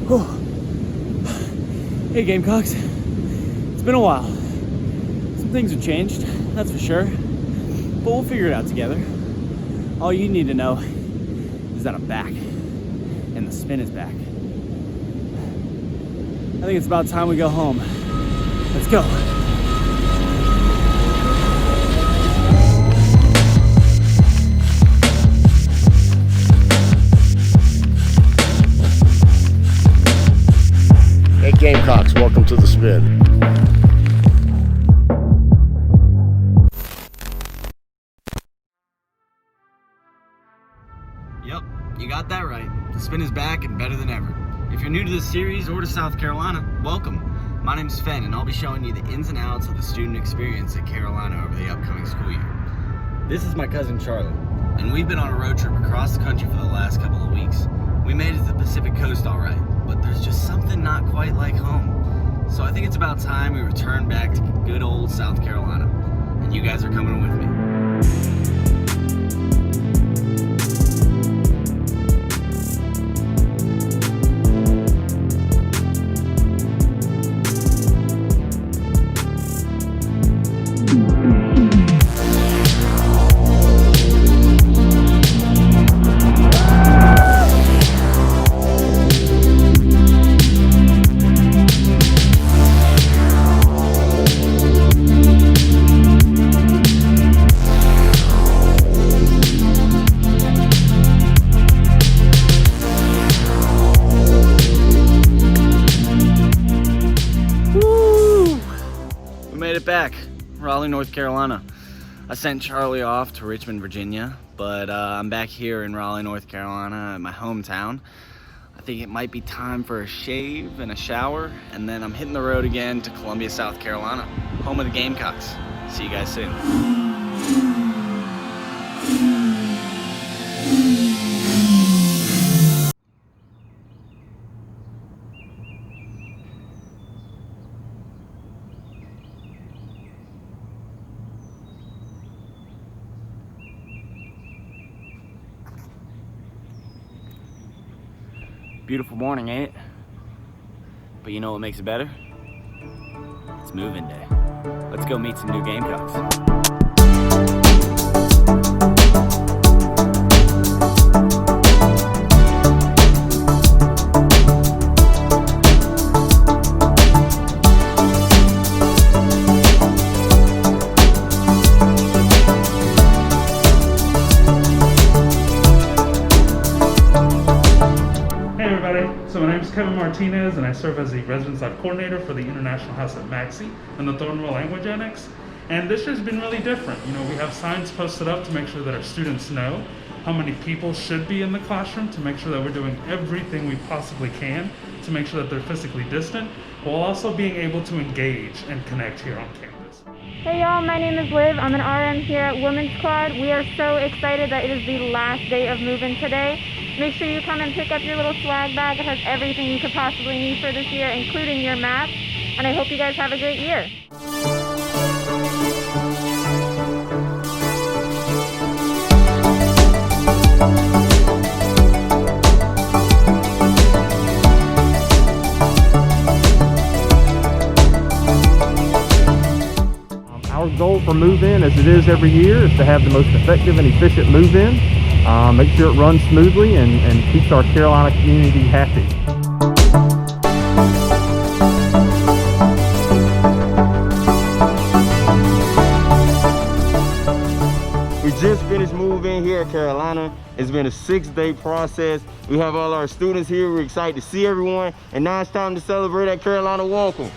Whew. Hey Gamecocks, it's been a while. Some things have changed, that's for sure, but we'll figure it out together. All you need to know is that I'm back, and the spin is back. I think it's about time we go home. Let's go. Hey Gamecocks, welcome to the spin. Yep, you got that right. The spin is back and better than ever. If you're new to this series or to South Carolina, welcome. My name's Fenn and I'll be showing you the ins and outs of the student experience at Carolina over the upcoming school year. This is my cousin Charlie, and we've been on a road trip across the country for the last couple of weeks. We made it to the Pacific Coast all right, but there's just something not quite like home. So I think it's about time we return back to good old South Carolina, and you guys are coming with me. Made it back, Raleigh, North Carolina. I sent Charlie off to Richmond, Virginia, but I'm back here in Raleigh, North Carolina, in my hometown. I think it might be time for a shave and a shower, and then I'm hitting the road again to Columbia, South Carolina, home of the Gamecocks. See you guys soon. Beautiful morning, ain't it? But you know what makes it better? It's move-in day. Let's go meet some new Gamecocks. So my name is Kevin Martinez and I serve as the Residence Life Coordinator for the International House at Maxey in the Thornwell Language Annex. And this year's been really different. You know, we have signs posted up to make sure that our students know how many people should be in the classroom, to make sure that we're doing everything we possibly can to make sure that they're physically distant, while also being able to engage and connect here on campus. Hey y'all, my name is Liv. I'm an RM here at Women's Quad. We are so excited that it is the last day of move-in today. Make sure you come and pick up your little swag bag. It has everything you could possibly need for this year, including your mask. And I hope you guys have a great year. Our goal for move-in, as it is every year, is to have the most effective and efficient move-in. Make sure it runs smoothly and keeps our Carolina community happy. We just finished moving here at Carolina. It's been a 6-day process. We have all our students here. We're excited to see everyone. And now it's time to celebrate at Carolina Welcome.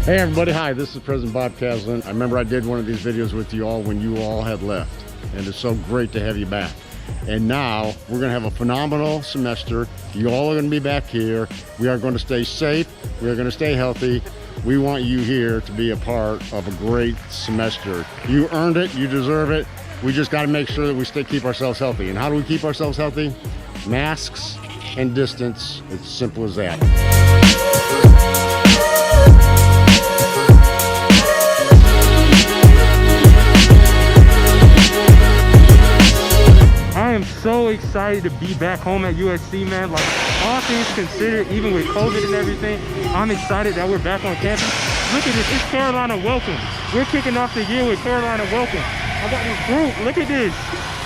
Hey everybody, hi, this is President Bob Caslin. I remember I did one of these videos with you all when you all had left, and it's so great to have you back. And now we're going to have a phenomenal semester. You all are going to be back here. We are going to stay safe. We are going to stay healthy. We want you here to be a part of a great semester. You earned it. You deserve it. We just got to make sure that we keep ourselves healthy. And how do we keep ourselves healthy? Masks and distance. It's simple as that. so excited to be back home at USC, man. Like, all things considered, even with COVID and everything, I'm excited that we're back on campus. Look at this, it's Carolina Welcome. We're kicking off the year with Carolina Welcome. I got this group, look at this.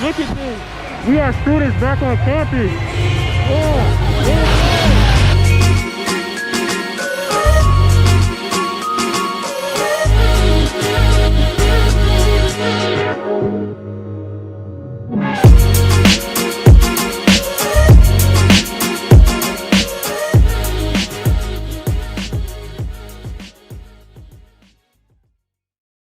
Look at this. We have students back on campus. Yeah.